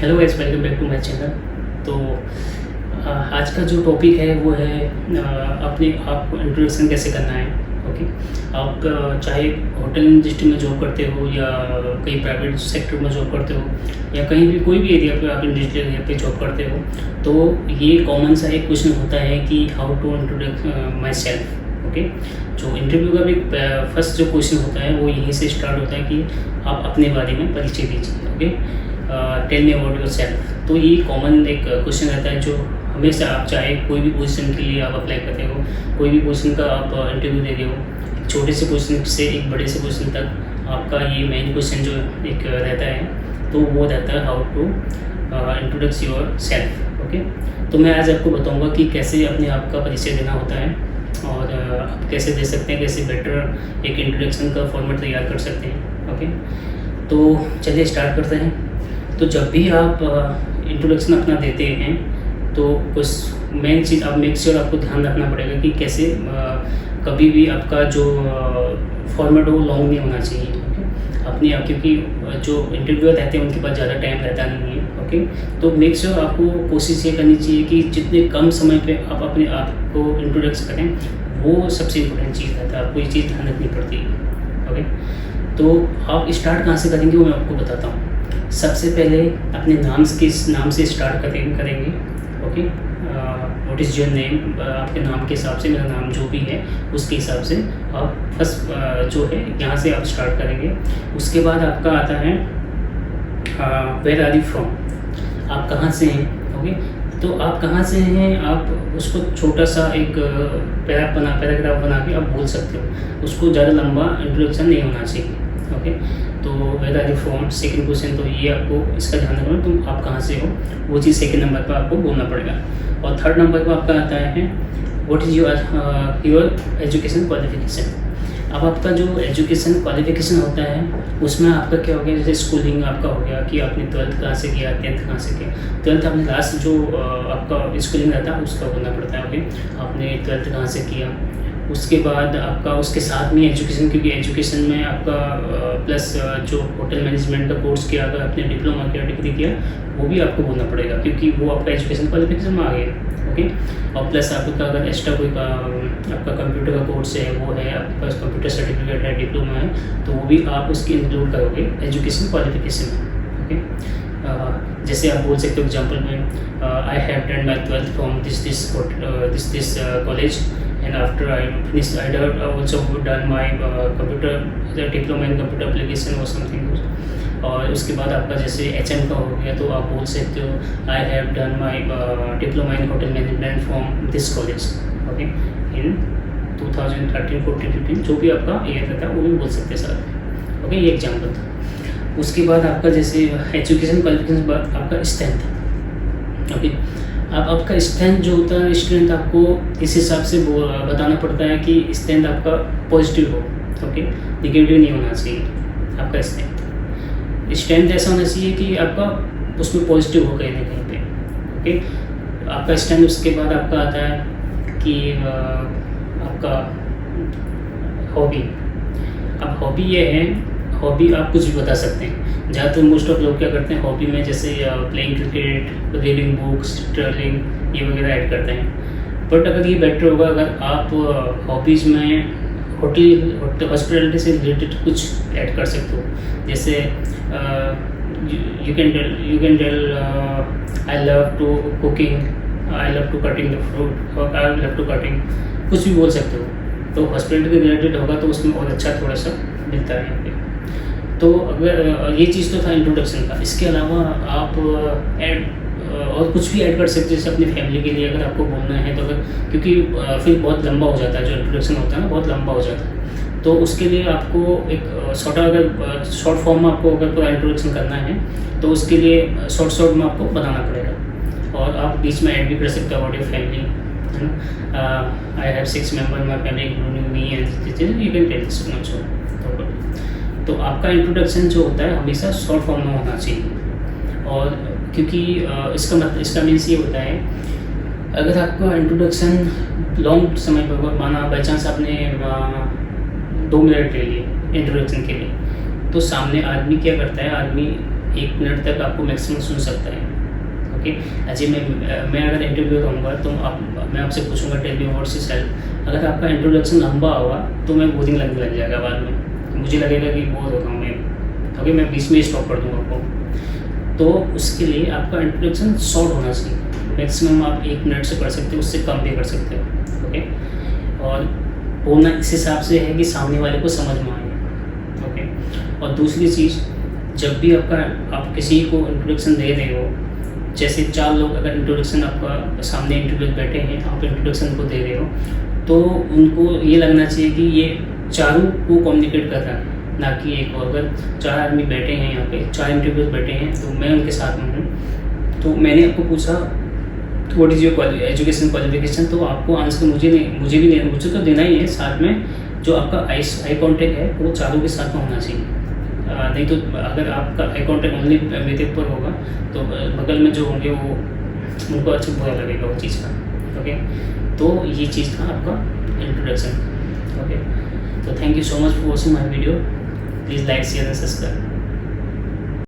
Hello guys, welcome back to my channel. तो आज का जो टॉपिक है वो है अपने आप को इंट्रोडक्शन कैसे करना है। ओके, आप चाहे होटल इंडस्ट्री में जॉब करते हो या कहीं प्राइवेट सेक्टर में जॉब करते हो या कहीं भी कोई भी एरिया पे आप इंडस्ट्रियल एरिया पे जॉब करते हो, तो ये कॉमन सा एक क्वेश्चन होता है कि how to introduce my self. Okay, जो इंटरव्यू का भी फर्स्ट जो क्वेश्चन होता है वो यहीं से स्टार्ट होता है कि आप अपने बारे में परिचय दीजिए। Okay, tell me about yourself. तो ये कॉमन एक क्वेश्चन रहता है जो हमेशा आप चाहे कोई भी पोजीशन के लिए आप अप्लाई करते हो, कोई भी पोजीशन का आप इंटरव्यू दे रहे हो, एक छोटे से क्वेश्चन से एक बड़े से क्वेश्चन तक आपका ये मेन क्वेश्चन जो एक रहता है तो वो रहता है how to introduce yourself. Okay, तो मैं आज आपको बताऊंगा कि कैसे अपने आप का परिचय देना होता है और आप कैसे दे सकते हैं, कैसे बेटर एक इंट्रोडक्शन का फॉर्मेट तैयार कर सकते हैं। ओके, तो चलिए स्टार्ट करते हैं। तो जब भी आप इंट्रोडक्शन अपना देते हैं तो कुछ मेन चीज़ आप मेक श्योर आपको ध्यान रखना पड़ेगा कि कैसे कभी भी आपका जो फॉर्मेट हो वो लॉन्ग नहीं होना चाहिए। ओके, अपनी आप क्योंकि जो इंटरव्यूअर रहते हैं उनके पास ज़्यादा टाइम रहता नहीं है। ओके, तो मेक श्योर आपको कोशिश ये करनी चाहिए कि जितने कम समय पे आप अपने आप को इंट्रोडक्स करें वो सबसे इम्पोर्टेंट चीज़ रहता है। आपको ये चीज़ ध्यान रखनी पड़ती है। ओके, तो आप स्टार्ट कहाँ से करेंगे वो मैं आपको बताता हूँ। सबसे पहले अपने नाम से स्टार्ट करेंगे। Okay, what is your name, आपके नाम के हिसाब से, मेरा नाम जो भी है उसके हिसाब से आप फर्स्ट जो है यहाँ से आप स्टार्ट करेंगे। उसके बाद आपका आता है वेयर आर यू फ्रॉम, आप कहाँ से हैं। ओके, तो आप कहाँ से हैं आप उसको छोटा सा एक पैराग्राफ बना के आप बोल सकते हो। उसको ज़्यादा लंबा इंट्रोडक्शन नहीं होना चाहिए। ओके, तो where are you from, second question, तो ये आपको इसका ध्यान रखना, तुम आप कहाँ से हो वो चीज़ सेकंड नंबर पर आपको बोलना पड़ेगा। और थर्ड नंबर पर आपका आता है what is your education qualification. अब आपका जो एजुकेशन क्वालिफिकेशन होता है उसमें आपका क्या हो गया, जैसे स्कूलिंग आपका हो गया कि आपने 12th कहाँ से किया, 10th कहाँ से किया। 12th आपने लास्ट जो आपका स्कूलिंग रहता है उसका बोलना पड़ता है। ओके, आपने 12th कहाँ से किया। उसके बाद आपका उसके साथ में एजुकेशन, क्योंकि एजुकेशन में आपका प्लस जो होटल मैनेजमेंट का कोर्स किया, अगर आपने डिप्लोमा किया, डिग्री किया, वो भी आपको बोलना पड़ेगा क्योंकि वो आपका एजुकेशन क्वालिफिकेशन में आ गया। ओके, और प्लस आपका अगर एक्स्ट्रा कोई आपका कंप्यूटर का कोर्स है वो है, आपके पास कंप्यूटर सर्टिफिकेट है, डिप्लोमा है, तो वो भी आप उसकी इंक्लूड करोगे एजुकेशन क्वालिफिकेशन में। ओके, जैसे आप बोल सकते हो एग्जाम्पल में I have done my 12th from this college and after I finished I have also done my computer diploma in computer application or something। और उसके बाद आपका जैसे HM का हो गया तो आप बोल सकते हो I have done my diploma in hotel management from this college। Okay, in 2013, 14, 15 जो भी आपका ईयर रहता है वो भी बोल सकते हैं सर। ओके, ये एग्जाम्पल था। उसके बाद आपका जैसे एजुकेशन क्वालिफिकेशन के बाद आपका स्ट्रेंथ। ओके, अब आपका स्ट्रेंथ जो होता है, स्ट्रेंथ आपको इस हिसाब से बताना पड़ता है कि स्ट्रेंथ आपका पॉजिटिव हो। ओके, निगेटिव नहीं होना चाहिए आपका स्ट्रेंथ ऐसा होना चाहिए कि आपका उसमें पॉजिटिव हो कहीं ना कहीं पे। ओके, आपका स्ट्रेंथ। उसके बाद आपका आता है कि आपका हॉबी। अब हॉबी ये है, हॉबी आप कुछ भी बता सकते हैं। ज़्यादातर मोस्ट ऑफ लोग क्या करते हैं हॉबी में, जैसे playing cricket, reading books, travelling, ये वगैरह ऐड करते हैं। बट अगर ये बेटर होगा अगर आप हॉबीज़ में होटल हॉस्पिटलिटी से रिलेटेड कुछ ऐड कर सकते हो। जैसे you can tell I love to cooking, I love to cutting the fruit, और आई लव टू कटिंग, कुछ भी बोल सकते हो। तो हॉस्पिटलिटी के रिलेटेड होगा तो उसमें और अच्छा थोड़ा सा मिलता है यहाँ पे। तो अगर ये चीज़ तो था इंट्रोडक्शन का। इसके अलावा आप और कुछ भी ऐड कर सकते हैं, जैसे अपनी फैमिली के लिए अगर आपको बोलना है तो अगर, क्योंकि फिर बहुत लंबा हो जाता है जो इंट्रोडक्शन होता है ना, बहुत लंबा हो जाता है। तो उसके लिए आपको एक शॉर्ट फॉर्म में आपको अगर पूरा इंट्रोडक्शन करना है तो उसके लिए शॉर्ट में आपको बनाना पड़ेगा। और आप बीच में ऐड भी कर सकते हो अबाउट योर फैमिली, है ना। I have 6 member my family including me and you can tell this also. तो आपका इंट्रोडक्शन जो होता है हमेशा शॉर्ट फॉर्म में होना चाहिए। और क्योंकि इसका मीन्स ये होता है, अगर आपका इंट्रोडक्शन लॉन्ग समय पर, माना बाई चांस आपने 2 मिनट ले लिए इंट्रोडक्शन के लिए, तो सामने आदमी क्या करता है, आदमी 1 मिनट तक आपको मैक्सिमम सुन सकता है। ओके, ऐसे मैं अगर इंटरव्यू रहूँगा तो मैं आपसे पूछूंगा tell me what's yourself. अगर आपका इंट्रोडक्शन लंबा होगा तो मैं बोरिंग लगने लग जाएगा बाद में, मुझे लगेगा कि बोर हो रहा हूँ मैं। ओके, मैं बीच में स्टॉप कर दूँगा आपको। तो उसके लिए आपका इंट्रोडक्शन शॉर्ट होना चाहिए, मैक्सिमम आप 1 मिनट से कर सकते हो, उससे कम भी कर सकते हो। ओके, और बोलना इस हिसाब से है कि सामने वाले को समझ में आए। ओके, और दूसरी चीज़, जब भी आप किसी को इंट्रोडक्शन दे रहे हो, जैसे 4 लोग अगर इंट्रोडक्शन आपका सामने इंटरव्यू बैठे हैं, आप इंट्रोडक्शन को दे रहे हो, तो उनको ये लगना चाहिए कि ये चारों को कम्युनिकेट कर रहा है, ना कि एक को। अगर 4 आदमी बैठे हैं यहाँ पे, 4 इंटरव्यूज बैठे हैं, तो मैं उनके साथ में हूँ, तो मैंने आपको पूछा what is your education qualification, तो आपको आंसर मुझे तो देना ही है। साथ में जो आपका आई कॉन्टेक्ट है वो चारों के साथ में होना चाहिए। नहीं तो अगर आपका आई कॉन्टेक्ट ओनली मेरे ऊपर होगा तो बगल में जो होंगे वो उनको अच्छा बुरा लगेगा वो चीज़ का। ओके, तो ये चीज़ था आपका इंट्रोडक्शन। ओके, तो thank you so much for watching my video. Please like share and subscribe.